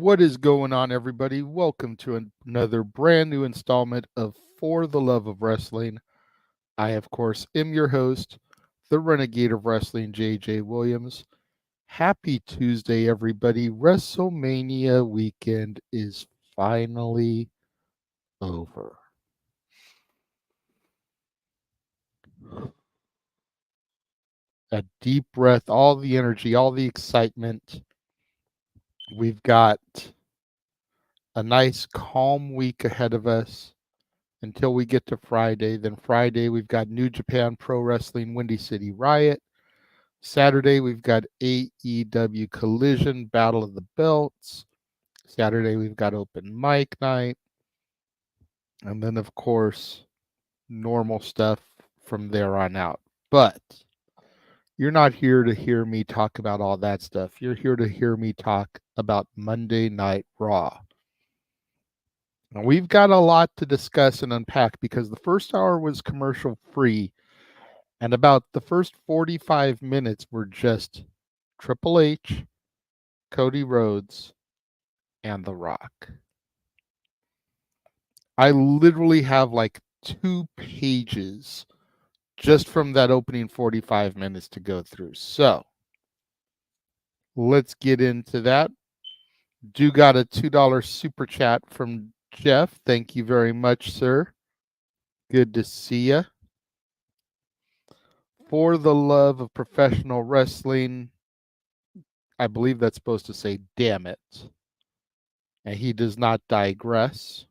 What is going on, everybody? Welcome to another brand new installment of For the Love of Wrestling. I, of course, am your host, the Renegade of Wrestling, JJ Williams. Happy Tuesday, everybody. WrestleMania weekend is finally over. A deep breath, all the energy, all the excitement. We've got a nice, calm week ahead of us until we get to Friday. Then Friday, we've got New Japan Pro Wrestling Windy City Riot. Saturday, we've got AEW Collision Battle of the Belts. Saturday, we've got open mic night. And then, of course, normal stuff from there on out. But you're not here to hear me talk about all that stuff. You're here to hear me talk about Monday Night Raw. Now, we've got a lot to discuss and unpack because the first hour was commercial free, and about the first 45 minutes were just Triple H, Cody Rhodes, and The Rock. I literally have like 2 pages just from that opening 45 minutes to go through. So let's get into that. Do got a $2 super chat from Jeff. Thank you very much, sir. Good to see you. For the love of professional wrestling, I believe that's supposed to say, damn it. And he does not digress.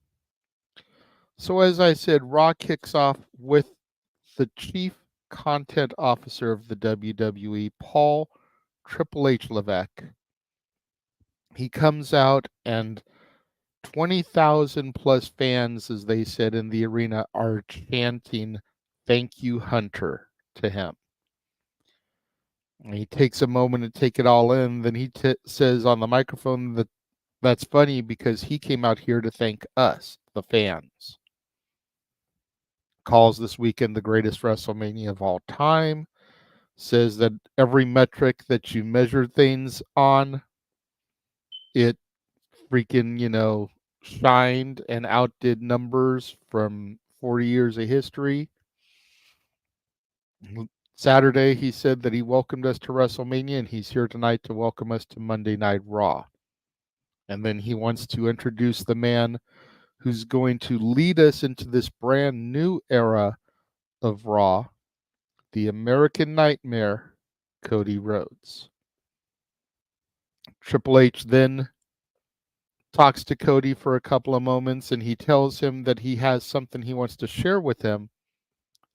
So as I said, Raw kicks off with the Chief Content Officer of the WWE, Paul Triple H Levesque. He comes out and 20,000 plus fans, as they said in the arena, are chanting, "Thank you, Hunter," to him. And he takes a moment to take it all in. Then he says on the microphone that that's funny because he came out here to thank us, the fans. Calls this weekend the greatest WrestleMania of all time. Says that every metric that you measure things on, it freaking, shined and outdid numbers from 40 years of history. Saturday, he said that he welcomed us to WrestleMania, and he's here tonight to welcome us to Monday Night Raw. And then he wants to introduce the man who's going to lead us into this brand new era of Raw, the American Nightmare, Cody Rhodes. Triple H then talks to Cody for a couple of moments, and he tells him that he has something he wants to share with him.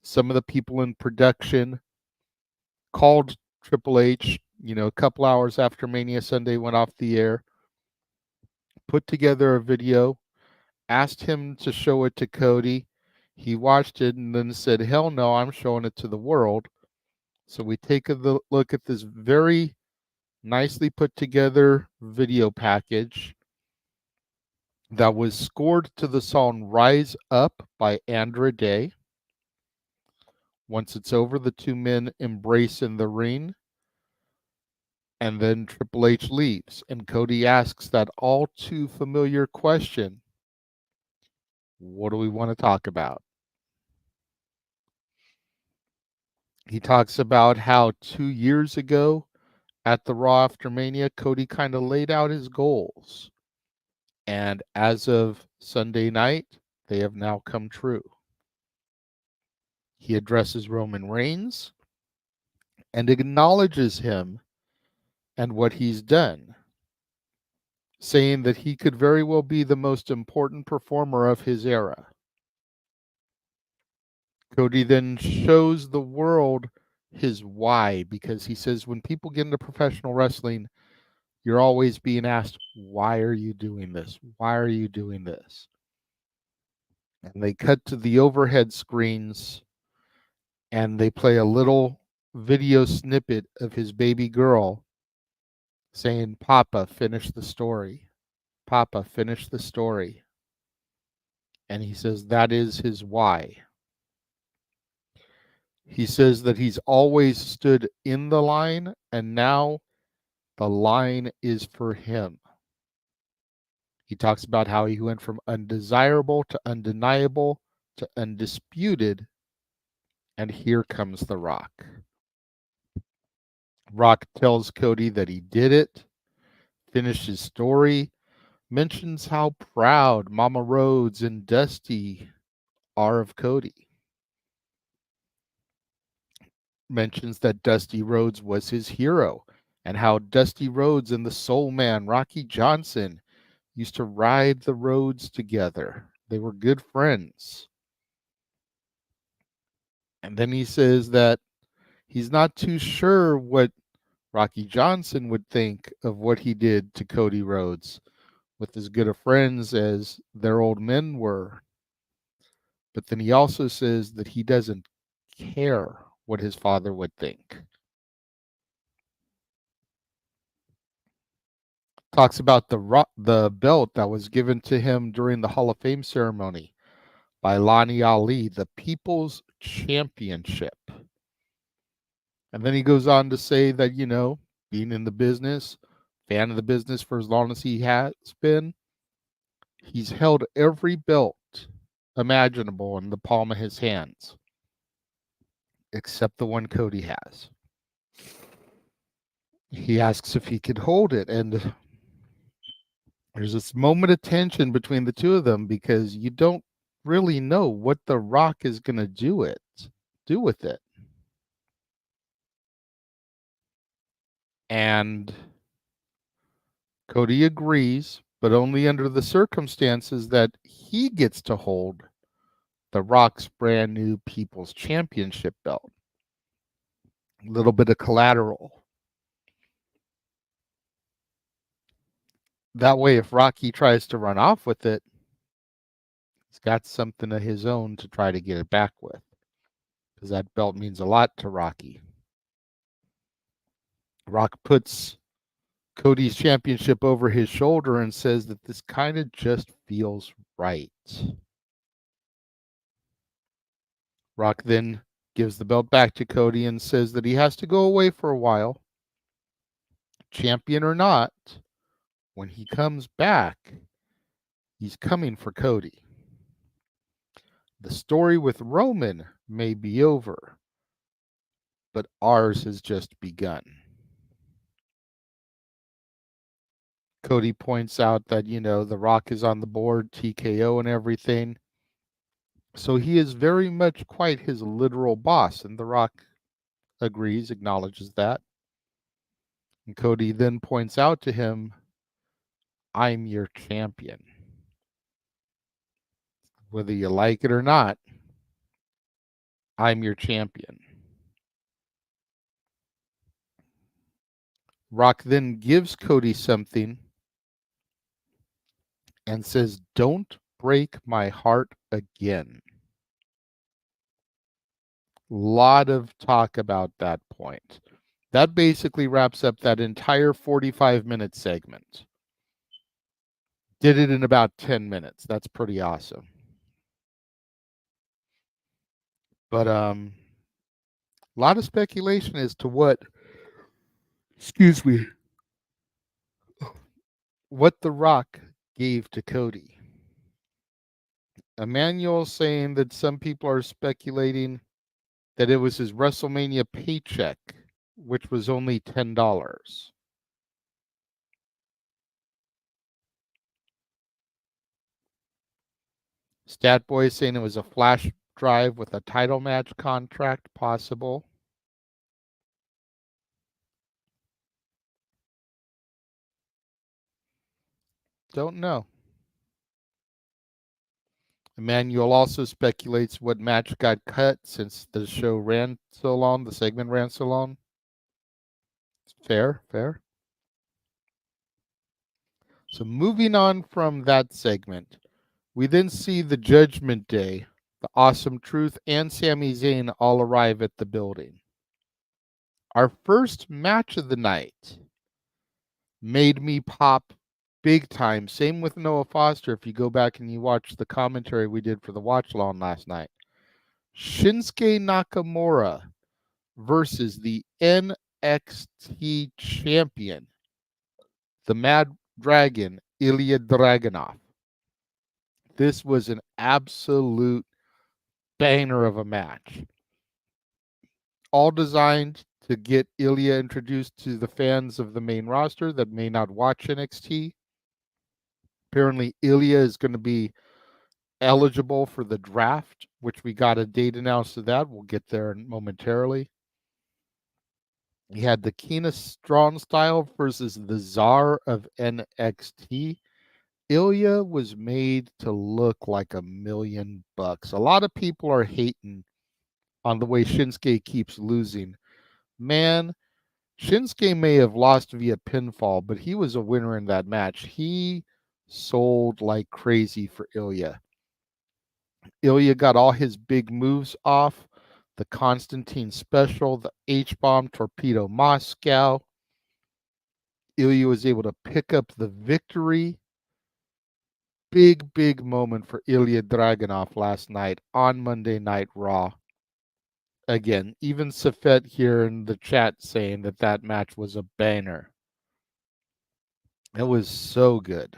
Some of the people in production called Triple H, a couple hours after Mania Sunday went off the air, put together a video, asked him to show it to Cody. He watched it and then said, hell no, I'm showing it to the world. So we take a look at this very nicely put together video package that was scored to the song Rise Up by Andra Day. Once it's over, the 2 men embrace in the ring. And then Triple H leaves. And Cody asks that all too familiar question, what do we want to talk about? He talks about how 2 years ago at the Raw After Mania, Cody kind of laid out his goals. And as of Sunday night, they have now come true. He addresses Roman Reigns and acknowledges him and what he's done, saying that he could very well be the most important performer of his era. Cody then shows the world his why, because he says when people get into professional wrestling, you're always being asked, why are you doing this? Why are you doing this? And they cut to the overhead screens and they play a little video snippet of his baby girl saying, Papa, finish the story. Papa, finish the story. And he says that is his why. He says that he's always stood in the line, and now the line is for him. He talks about how he went from undesirable to undeniable to undisputed, and here comes The Rock. Rock tells Cody that he did it, finished his story, mentions how proud Mama Rhodes and Dusty are of Cody. Mentions that Dusty Rhodes was his hero and how Dusty Rhodes and the Soul Man, Rocky Johnson, used to ride the roads together. They were good friends. And then he says that he's not too sure what Rocky Johnson would think of what he did to Cody Rhodes with as good of friends as their old men were. But then he also says that he doesn't care what his father would think. Talks about the belt that was given to him during the Hall of Fame ceremony by Lonnie Ali, the People's Championship. And then he goes on to say that, being in the business, fan of the business for as long as he has been, he's held every belt imaginable in the palm of his hands, except the one Cody has. He asks if he could hold it, and there's this moment of tension between the two of them because you don't really know what The Rock is going to do with it. And Cody agrees, but only under the circumstances that he gets to hold The Rock's brand new People's Championship belt. A little bit of collateral. That way, if Rocky tries to run off with it, he's got something of his own to try to get it back with. Because that belt means a lot to Rocky. Rock puts Cody's championship over his shoulder and says that this kind of just feels right. Rock then gives the belt back to Cody and says that he has to go away for a while. Champion or not, when he comes back, he's coming for Cody. The story with Roman may be over, but ours has just begun. Cody points out that, The Rock is on the board, TKO and everything. So he is very much quite his literal boss, and The Rock agrees, acknowledges that. And Cody then points out to him, I'm your champion. Whether you like it or not, I'm your champion. Rock then gives Cody something and says, don't break my heart again. Lot of talk about that point. That basically wraps up that entire 45-minute segment. Did it in about 10 minutes. That's pretty awesome. But a lot of speculation as to what The Rock gave to Cody. Emmanuel saying that some people are speculating that it was his WrestleMania paycheck, which was only $10. Statboy saying it was a flash drive with a title match contract possible. Don't know. Emmanuel also speculates what match got cut since the show ran so long, the segment ran so long. Fair, fair. So moving on from that segment, we then see the Judgment Day. The Awesome Truth and Sami Zayn all arrive at the building. Our first match of the night made me pop big time. Same with Noah Foster. If you go back and you watch the commentary we did for the watch along last night, Shinsuke Nakamura versus the NXT champion, the Mad Dragon, Ilya Dragunov. This was an absolute banger of a match. All designed to get Ilya introduced to the fans of the main roster that may not watch NXT. Apparently, Ilya is going to be eligible for the draft, which we got a date announced to that. We'll get there momentarily. He had the Kina Strong style versus the Czar of NXT. Ilya was made to look like $1,000,000. A lot of people are hating on the way Shinsuke keeps losing. Man, Shinsuke may have lost via pinfall, but he was a winner in that match. He sold like crazy for Ilya. Ilya got all his big moves off. The Constantine special, the H-bomb, Torpedo Moscow. Ilya was able to pick up the victory. Big, big moment for Ilya Dragunov last night on Monday Night Raw. Again, even Safet here in the chat saying that that match was a banger. It was so good.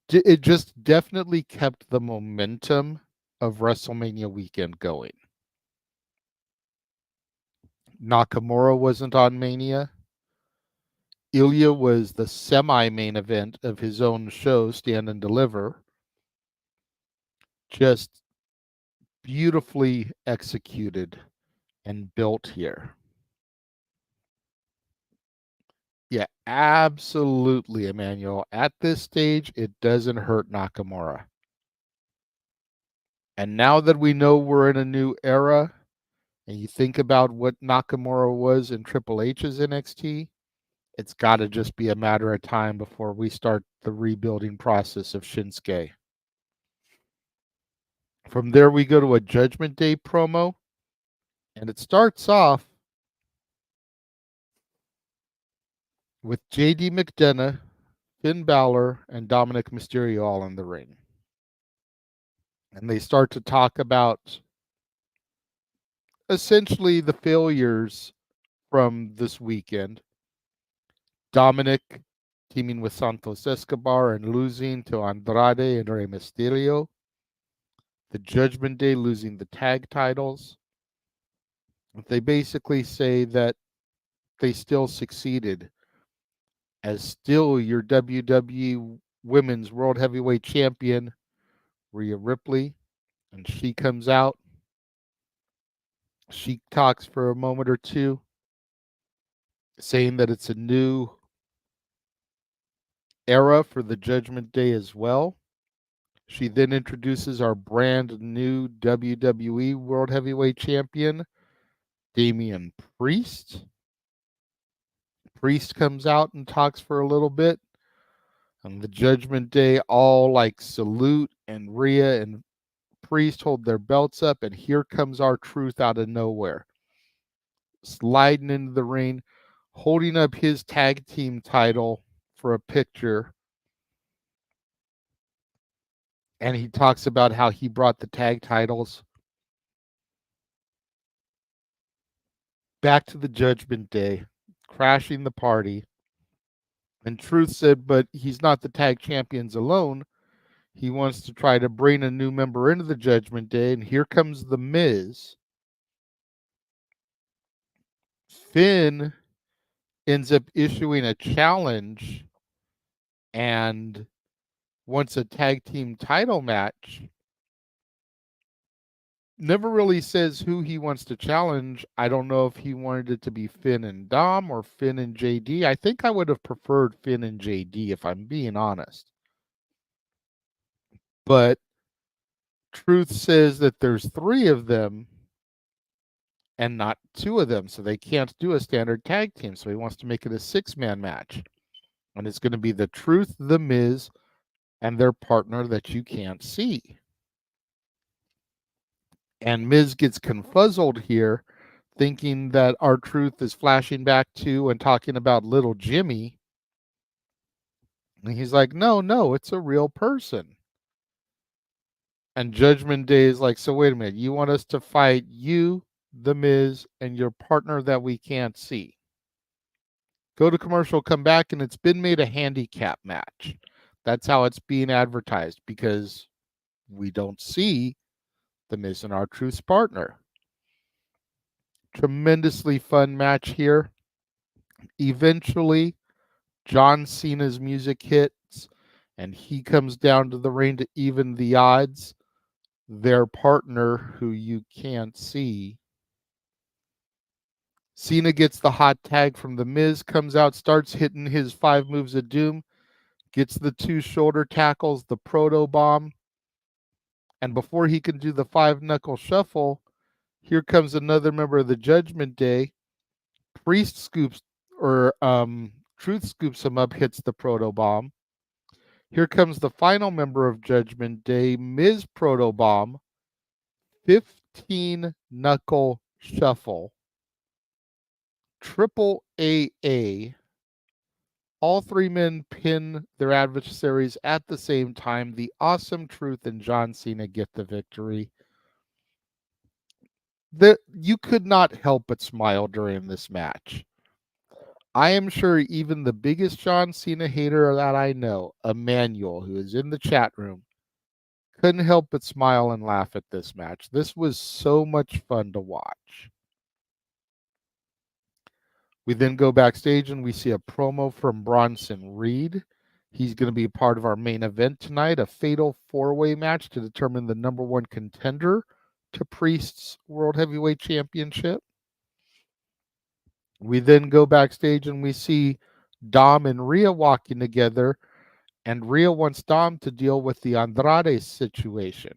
It just definitely kept the momentum of WrestleMania weekend going. Nakamura wasn't on Mania. Ilya was the semi-main event of his own show, Stand and Deliver. Just beautifully executed and built here. Yeah, absolutely, Emmanuel. At this stage, it doesn't hurt Nakamura. And now that we know we're in a new era, and you think about what Nakamura was in Triple H's NXT, it's got to just be a matter of time before we start the rebuilding process of Shinsuke. From there, we go to a Judgment Day promo, and it starts off with JD McDonough, Finn Balor, and Dominic Mysterio all in the ring. And they start to talk about essentially the failures from this weekend. Dominic teaming with Santos Escobar and losing to Andrade and Rey Mysterio. The Judgment Day losing the tag titles. They basically say that they still succeeded as still your WWE Women's World Heavyweight Champion, Rhea Ripley. And she comes out. She talks for a moment or two, saying that it's a new era for the Judgment Day as well. She then introduces our brand new WWE World Heavyweight Champion, Damian Priest. Priest comes out and talks for a little bit. And the Judgment Day all like salute, and Rhea and Priest hold their belts up, and here comes our truth out of nowhere. Sliding into the ring, holding up his tag team title for a picture. And he talks about how he brought the tag titles back to the Judgment Day, crashing the party. And Truth said, but he's not the tag champions alone. He wants to try to bring a new member into the Judgment Day. And here comes The Miz. Finn ends up issuing a challenge and wants a tag team title match. Never really says who he wants to challenge. I don't know if he wanted it to be Finn and Dom or Finn and JD. I think I would have preferred Finn and JD if I'm being honest. But Truth says that there's 3 of them and not 2 of them, so they can't do a standard tag team. So he wants to make it a 6-man match. And it's going to be the Truth, The Miz, and their partner that you can't see. And Miz gets confuzzled here, thinking that R-Truth is flashing back to and talking about little Jimmy. And he's like, no, it's a real person. And Judgment Day is like, so wait a minute, you want us to fight you, The Miz, and your partner that we can't see. Go to commercial, come back, and it's been made a handicap match. That's how it's being advertised because we don't see The Miz and R-Truth's partner. Tremendously fun match here. Eventually, John Cena's music hits, and he comes down to the ring to even the odds. Their partner, who you can't see. Cena gets the hot tag from The Miz, comes out, starts hitting his 5 moves of doom, gets the 2 shoulder tackles, the proto bomb, and before he can do the 5-knuckle shuffle, here comes another member of the Judgment Day. Priest scoops, or Truth scoops him up, hits the proto bomb. Here comes the final member of Judgment Day, Miz proto bomb, 15-knuckle shuffle. Triple AA. All 3 men pin their adversaries at the same time. The Awesome Truth and John Cena get the victory. You could not help but smile during this match. I am sure even the biggest John Cena hater that I know, Emmanuel, who is in the chat room, couldn't help but smile and laugh at this match. This was so much fun to watch. We then go backstage and we see a promo from Bronson Reed. He's going to be part of our main event tonight, a fatal 4-way match to determine the number 1 contender to Priest's World Heavyweight Championship. We then go backstage and we see Dom and Rhea walking together, and Rhea wants Dom to deal with the Andrade situation.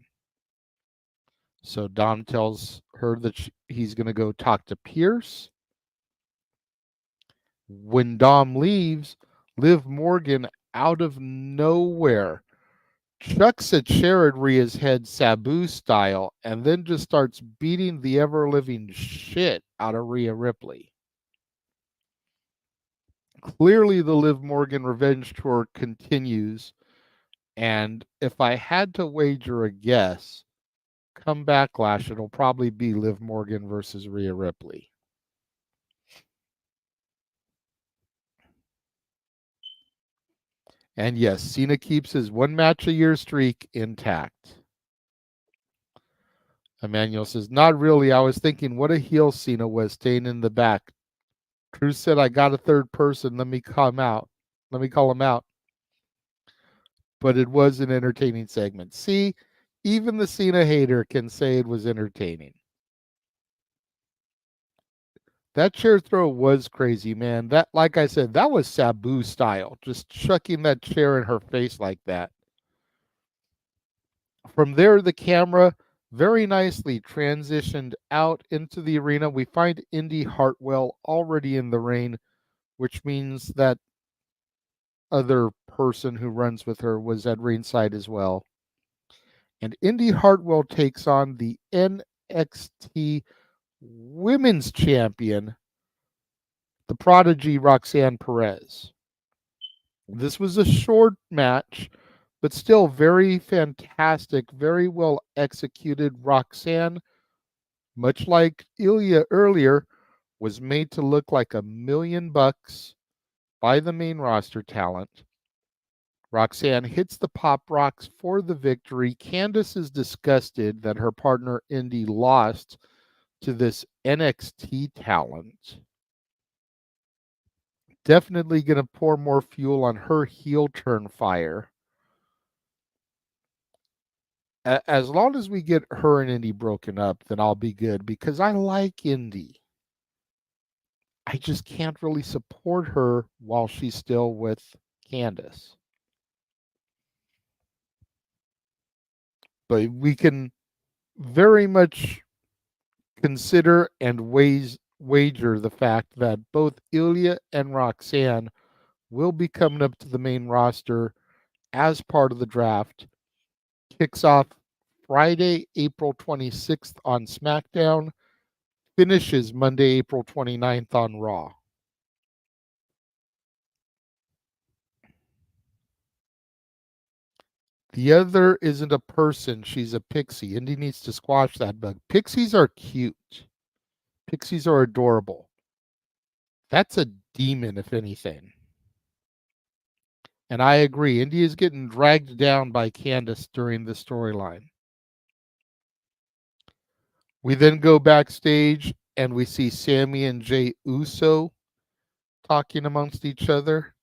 So Dom tells her that he's going to go talk to Pierce. When Dom leaves, Liv Morgan, out of nowhere, chucks a chair at Rhea's head, Sabu style, and then just starts beating the ever-living shit out of Rhea Ripley. Clearly, the Liv Morgan revenge tour continues, and if I had to wager a guess, come Backlash, it'll probably be Liv Morgan versus Rhea Ripley. And yes, Cena keeps his 1-match-a-year streak intact. Emmanuel says, not really. I was thinking what a heel Cena was staying in the back. Cruz said, I got a third person. Let me call him out. But it was an entertaining segment. See, even the Cena hater can say it was entertaining. That chair throw was crazy, man. That, like I said, that was Sabu style. Just chucking that chair in her face like that. From there, the camera very nicely transitioned out into the arena. We find Indy Hartwell already in the ring, which means that other person who runs with her was at ringside as well. And Indy Hartwell takes on the NXT Women's Champion, the prodigy Roxanne Perez. This was a short match, but still very fantastic, very well executed. Roxanne, much like Ilya earlier, was made to look like $1,000,000 by the main roster talent. Roxanne hits the pop rocks for the victory. Candice is disgusted that her partner Indy lost to this NXT talent. Definitely going to pour more fuel on her heel turn fire. As long as we get her and Indy broken up, then I'll be good because I like Indy. I just can't really support her while she's still with Candice. But we can very much consider and wager the fact that both Ilya and Roxanne will be coming up to the main roster as part of the draft. Kicks off Friday, April 26th on SmackDown, finishes Monday, April 29th on Raw. The other isn't a person, she's a pixie. Indy needs to squash that bug. Pixies are cute. Pixies are adorable. That's a demon, if anything. And I agree. Indy is getting dragged down by Candice during the storyline. We then go backstage and we see Sammy and Jey Uso talking amongst each other.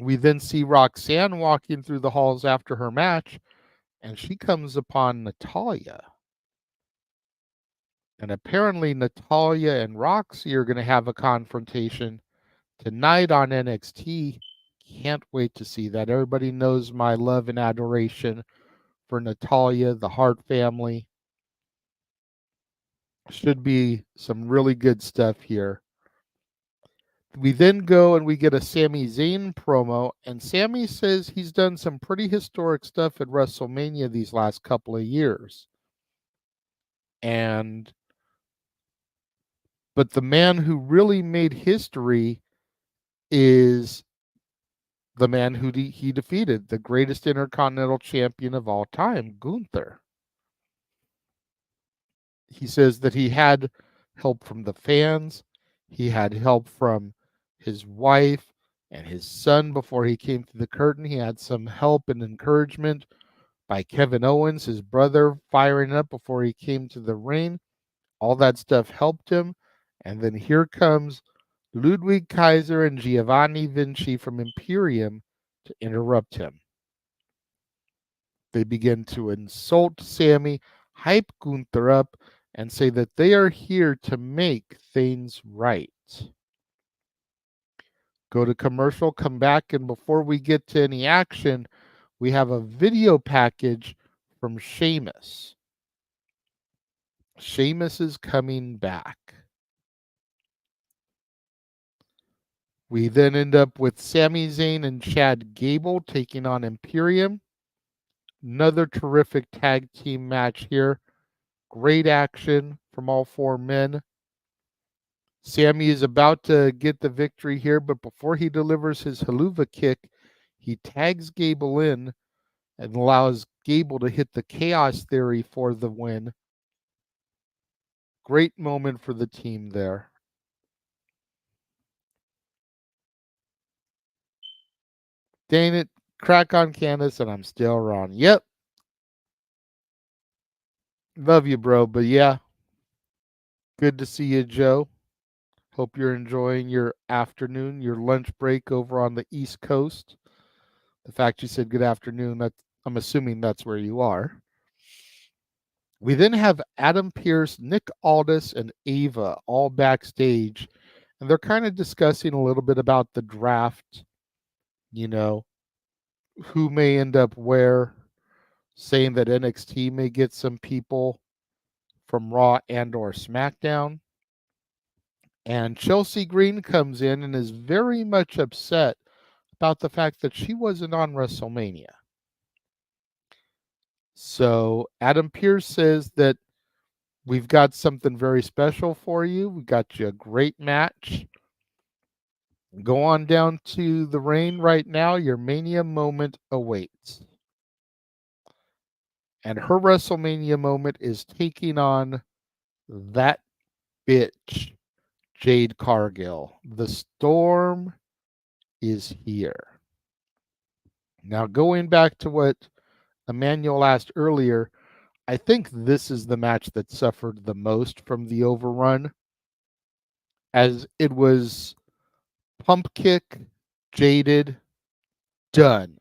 We then see Roxanne walking through the halls after her match, and she comes upon Natalya. And apparently Natalya and Roxy are going to have a confrontation tonight on NXT. Can't wait to see that. Everybody knows my love and adoration for Natalya, the Hart family. Should be some really good stuff here. We then go and we get a Sami Zayn promo, and Sami says he's done some pretty historic stuff at WrestleMania these last couple of years. But the man who really made history is the man who he defeated, the greatest Intercontinental Champion of all time, Gunther. He says that he had help from the fans, he had help from his wife and his son before he came through the curtain. He had some help and encouragement by Kevin Owens, his brother, firing up before he came to the ring. All that stuff helped him. And then here comes Ludwig Kaiser and Giovanni Vinci from Imperium to interrupt him. They begin to insult Sammy, hype Gunther up, and say that they are here to make things right. Go to commercial, come back, and before we get to any action, we have a video package from Sheamus. Sheamus is coming back. We then end up with Sami Zayn and Chad Gable taking on Imperium. Another terrific tag team match here. Great action from all four men. Sammy is about to get the victory here, but before he delivers his haluva kick, he tags Gable in and allows Gable to hit the Chaos Theory for the win. Great moment for the team there. Dang it, crack on Candice, and I'm still wrong. Yep. Love you, bro, but yeah. Good to see you, Joe. Hope you're enjoying your afternoon, your lunch break over on the East Coast. The fact you said good afternoon, I'm assuming that's where you are. We then have Adam Pearce, Nick Aldis, and Ava all backstage, and they're kind of discussing a little bit about the draft, who may end up where, saying that NXT may get some people from Raw and or SmackDown. And Chelsea Green comes in and is very much upset about the fact that she wasn't on WrestleMania. So Adam Pearce says that we've got something very special for you. We got you a great match. Go on down to the ring right now. Your Mania moment awaits. And her WrestleMania moment is taking on that bitch, Jade Cargill. The storm is here. Now, going back to what Emmanuel asked earlier, I think this is the match that suffered the most from the overrun, as it was pump kick, jaded, done.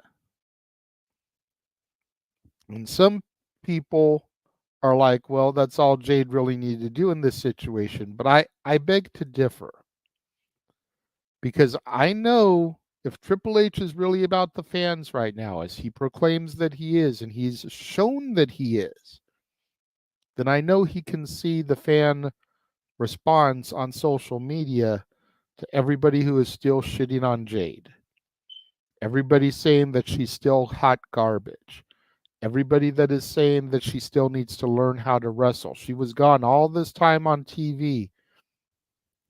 And some people are like, well, that's all Jade really needed to do in this situation. But I beg to differ. Because I know if Triple H is really about the fans right now, as he proclaims that he is, and he's shown that he is, then I know he can see the fan response on social media to everybody who is still shitting on Jade. Everybody saying that she's still hot garbage. Everybody that is saying that she still needs to learn how to wrestle. She was gone all this time on TV,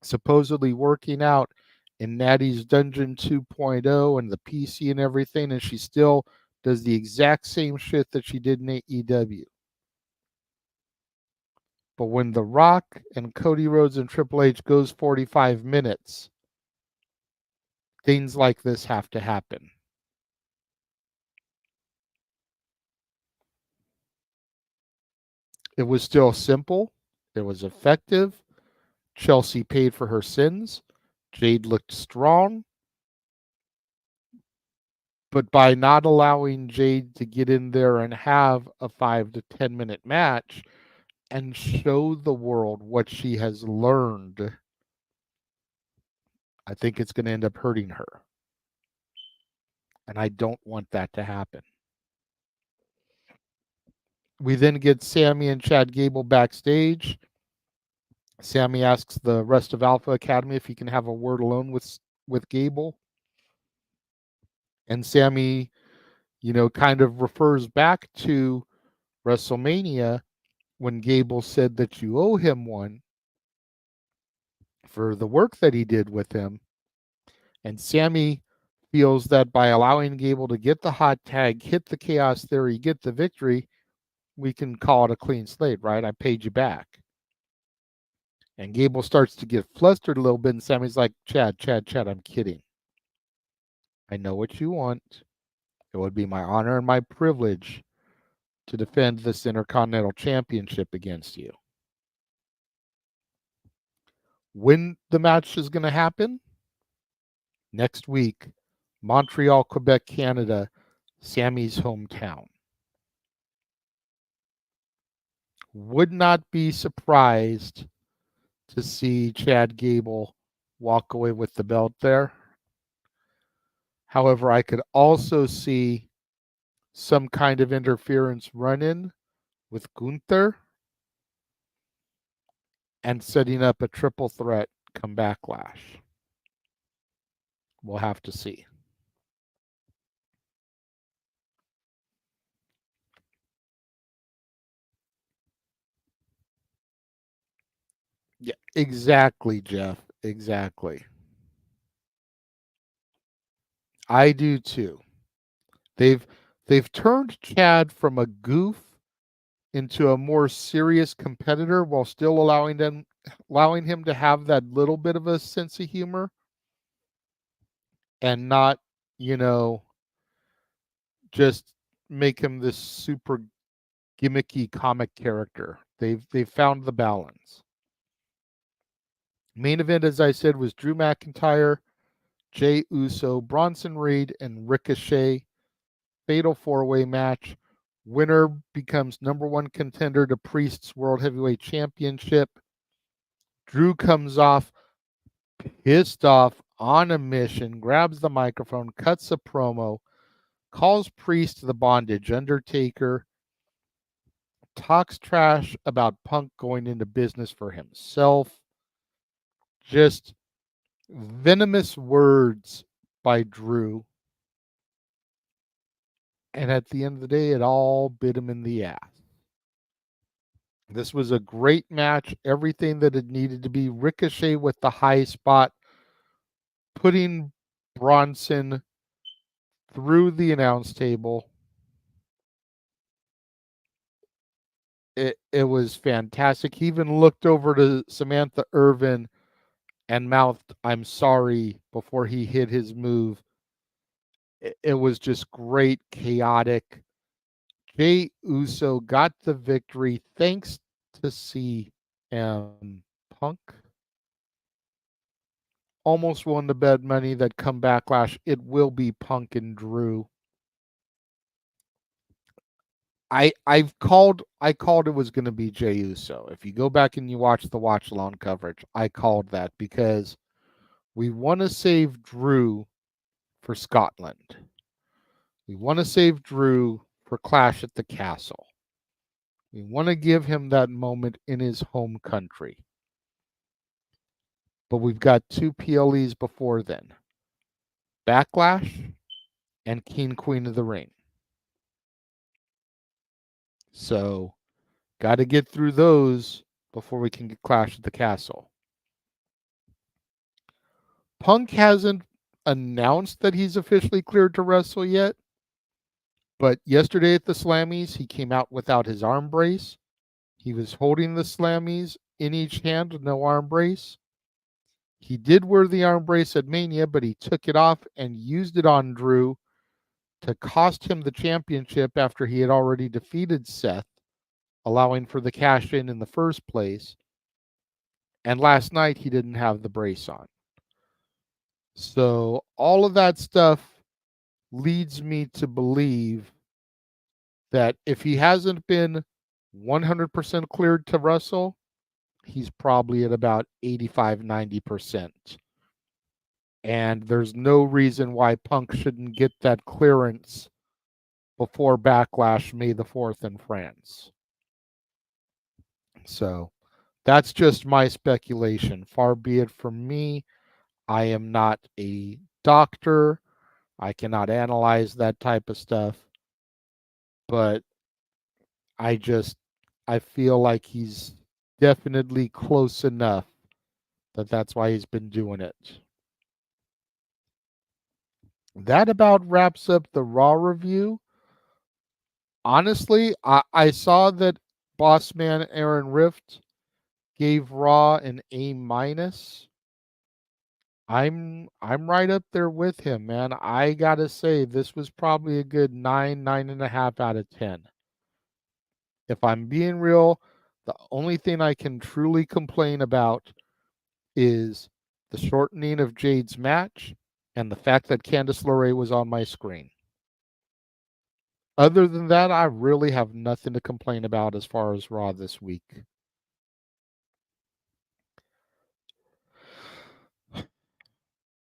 supposedly working out in Natty's Dungeon 2.0 and the PC and everything, and she still does the exact same shit that she did in AEW. But when The Rock and Cody Rhodes and Triple H goes 45 minutes, things like this have to happen. It was still simple. It was effective. Chelsea paid for her sins. Jade looked strong. But by not allowing Jade to get in there and have a 5 to 10 minute match and show the world what she has learned, I think it's going to end up hurting her. And I don't want that to happen. We then get Sammy and Chad Gable backstage. Sammy asks the rest of Alpha Academy if he can have a word alone with Gable. And Sammy, kind of refers back to WrestleMania when Gable said that you owe him one for the work that he did with him. And Sammy feels that by allowing Gable to get the hot tag, hit the Chaos Theory, get the victory, we can call it a clean slate, right? I paid you back. And Gable starts to get flustered a little bit, and Sammy's like, Chad, I'm kidding. I know what you want. It would be my honor and my privilege to defend this Intercontinental Championship against you. When the match is going to happen? Next week, Montreal, Quebec, Canada, Sammy's hometown. Would not be surprised to see Chad Gable walk away with the belt there. However, I could also see some kind of interference run-in with Gunther and setting up a triple threat come Backlash. We'll have to see. Yeah, exactly, Jeff. Exactly. I do too. They've turned Chad from a goof into a more serious competitor while still allowing him to have that little bit of a sense of humor and not, just make him this super gimmicky comic character. They've found the balance. Main event, as I said, was Drew McIntyre, Jey Uso, Bronson Reed, and Ricochet. Fatal four-way match. Winner becomes number one contender to Priest's World Heavyweight Championship. Drew comes off pissed off on a mission, grabs the microphone, cuts a promo, calls Priest the bondage Undertaker, talks trash about Punk going into business for himself. Just venomous words by Drew. And at the end of the day, it all bit him in the ass. This was a great match. Everything that it needed to be. Ricochet with the high spot, putting Bronson through the announce table. It was fantastic. He even looked over to Samantha Irvin and mouthed, "I'm sorry," before he hit his move. It was just great, chaotic. Jey Uso got the victory thanks to CM Punk. Almost won the bet money that come Backlash. It will be Punk and Drew. I called it was going to be Jey Uso. If you go back and you watch the watch along coverage, I called that because we want to save Drew for Scotland. We want to save Drew for Clash at the Castle. We want to give him that moment in his home country. But we've got 2 PLEs before then. Backlash and King Queen of the Ring. So, got to get through those before we can get Clash at the Castle. Punk hasn't announced that he's officially cleared to wrestle yet, but yesterday at the Slammies, he came out without his arm brace. He was holding the Slammies in each hand with no arm brace. He did wear the arm brace at Mania, but he took it off and used it on Drew to cost him the championship after he had already defeated Seth, allowing for the cash in the first place. And last night, he didn't have the brace on. So all of that stuff leads me to believe that if he hasn't been 100% cleared to wrestle, he's probably at about 85-90%. And there's no reason why Punk shouldn't get that clearance before Backlash May the 4th in France. So that's just my speculation. Far be it from me. I am not a doctor. I cannot analyze that type of stuff. But I feel like he's definitely close enough that that's why he's been doing it. That about wraps up the Raw review. Honestly, I saw that boss man Aaron Rift gave Raw an A-. I'm right up there with him, man. I gotta say this was probably a good 9.5 out of 10. If I'm being real, the only thing I can truly complain about is the shortening of Jade's match and the fact that Candice LeRae was on my screen. Other than that, I really have nothing to complain about as far as Raw this week.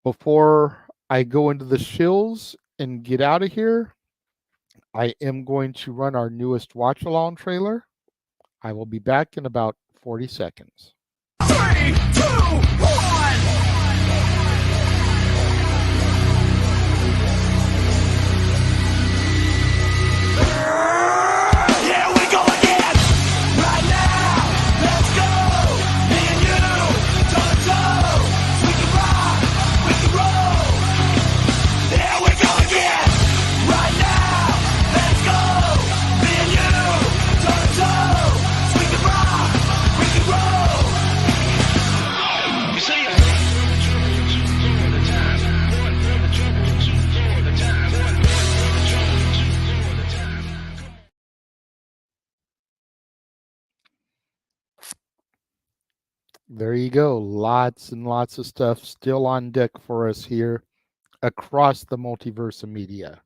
Before I go into the shills and get out of here, I am going to run our newest watch along trailer. I will be back in about 40 seconds. 3, 2, 1. Here we go again. Right now, let's go. Me and you, toe to toe. We can rock, we can roll. Here we go again. Right now, let's go. Me and you, toe to toe. We can rock, we can roll. You see it? There you go. Lots and lots of stuff still on deck for us here across the multiverse of media.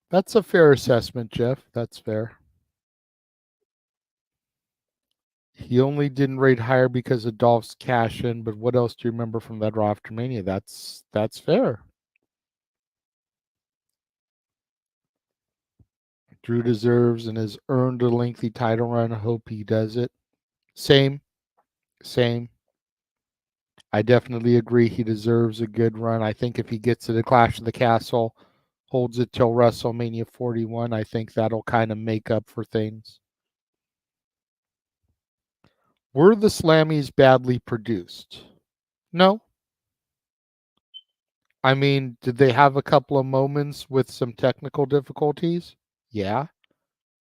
That's a fair assessment, Jeff. That's fair. He only didn't rate higher because of Dolph's cash in, but what else do you remember from that Raw after Mania? That's fair. Drew deserves and has earned a lengthy title run. Hope he does it. Same. I definitely agree he deserves a good run. I think if he gets to the Clash of the Castle, holds it till WrestleMania 41, I think that'll kind of make up for things. Were the Slammies badly produced? No. I mean, did they have a couple of moments with some technical difficulties? Yeah.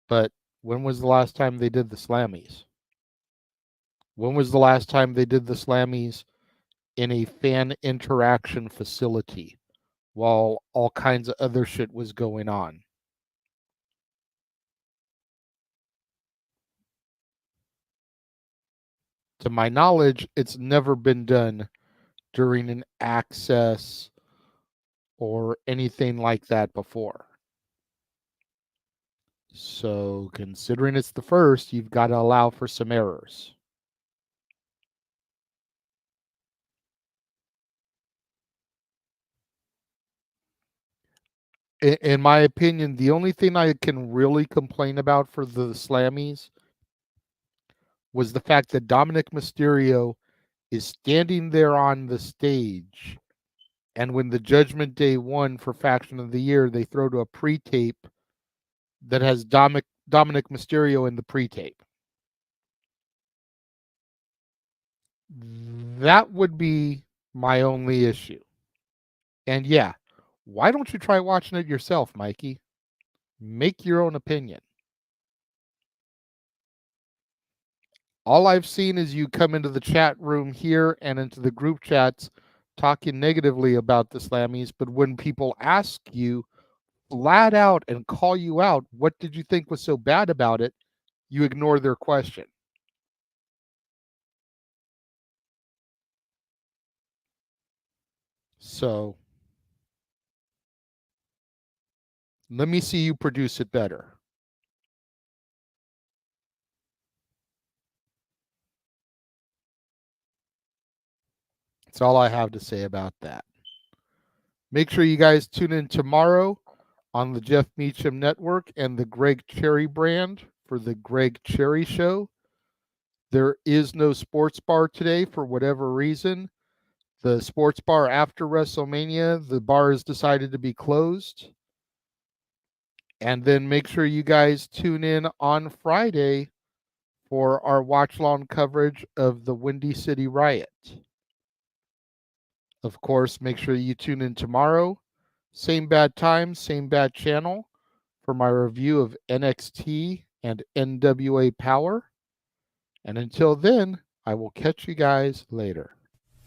But when was the last time they did the Slammies? When was the last time they did the Slammies in a fan interaction facility while all kinds of other shit was going on? To my knowledge, it's never been done during an access or anything like that before. So, considering it's the first, you've got to allow for some errors. in my opinion, the only thing I can really complain about for the Slammies was the fact that Dominic Mysterio is standing there on the stage, and when the Judgment Day won for Faction of the Year, they throw to a pre-tape that has Dominic Mysterio in the pre-tape. That would be my only issue. And yeah, why don't you try watching it yourself, Mikey? Make your own opinion. All I've seen is you come into the chat room here and into the group chats talking negatively about the Slammies, but when people ask you flat out and call you out, what did you think was so bad about it? You ignore their question. So let me see you produce it better. That's all I have to say about that. Make sure you guys tune in tomorrow on the Jeff Meacham Network and the Greg Cherry brand for the Greg Cherry Show. There is no sports bar today for whatever reason. The sports bar after WrestleMania, the bar has decided to be closed. And then make sure you guys tune in on Friday for our watch-along coverage of the Windy City Riot. Of course, make sure you tune in tomorrow. Same bad time, same bad channel for my review of NXT and NWA Power. And until then, I will catch you guys later.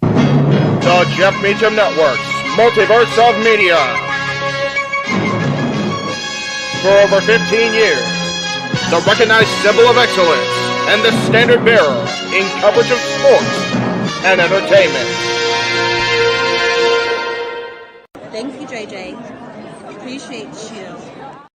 The Jeff Meacham Network's Multiverse of Media. For over 15 years, the recognized symbol of excellence and the standard bearer in coverage of sports and entertainment. Thank you, JJ. Appreciate you.